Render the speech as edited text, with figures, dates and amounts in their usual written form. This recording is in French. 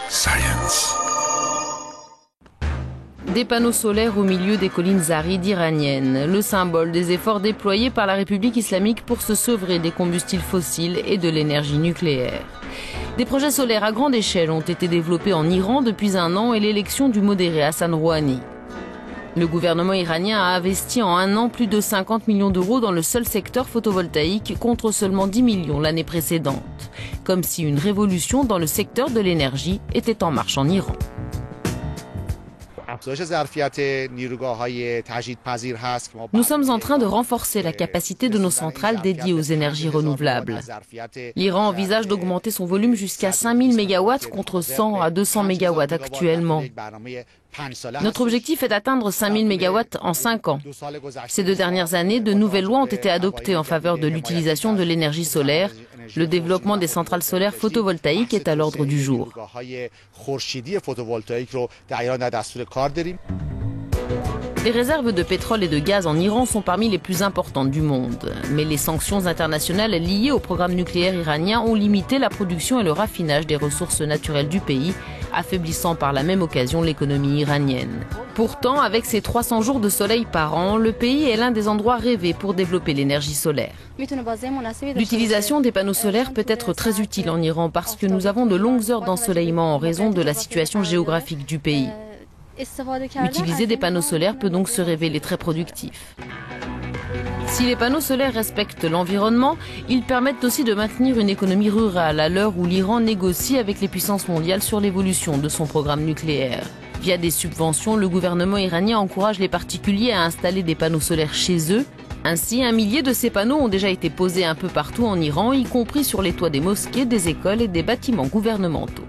Science. Des panneaux solaires au milieu des collines arides iraniennes, le symbole des efforts déployés par la République islamique pour se sevrer des combustibles fossiles et de l'énergie nucléaire. Des projets solaires à grande échelle ont été développés en Iran depuis un an et l'élection du modéré Hassan Rouhani. Le gouvernement iranien a investi en un an plus de 50 millions d'euros dans le seul secteur photovoltaïque contre seulement 10 millions l'année précédente. Comme si une révolution dans le secteur de l'énergie était en marche en Iran. Nous sommes en train de renforcer la capacité de nos centrales dédiées aux énergies renouvelables. L'Iran envisage d'augmenter son volume jusqu'à 5000 MW contre 100 à 200 MW actuellement. Notre objectif est d'atteindre 5000 MW en 5 ans. Ces 2 dernières années, de nouvelles lois ont été adoptées en faveur de l'utilisation de l'énergie solaire. Le développement des centrales solaires photovoltaïques est à l'ordre du jour. Les réserves de pétrole et de gaz en Iran sont parmi les plus importantes du monde. Mais les sanctions internationales liées au programme nucléaire iranien ont limité la production et le raffinage des ressources naturelles du pays, affaiblissant par la même occasion l'économie iranienne. Pourtant, avec ses 300 jours de soleil par an, le pays est l'un des endroits rêvés pour développer l'énergie solaire. L'utilisation des panneaux solaires peut être très utile en Iran parce que nous avons de longues heures d'ensoleillement en raison de la situation géographique du pays. Utiliser des panneaux solaires peut donc se révéler très productif. Si les panneaux solaires respectent l'environnement, ils permettent aussi de maintenir une économie rurale à l'heure où l'Iran négocie avec les puissances mondiales sur l'évolution de son programme nucléaire. Via des subventions, le gouvernement iranien encourage les particuliers à installer des panneaux solaires chez eux. Ainsi, 1 millier de ces panneaux ont déjà été posés un peu partout en Iran, y compris sur les toits des mosquées, des écoles et des bâtiments gouvernementaux.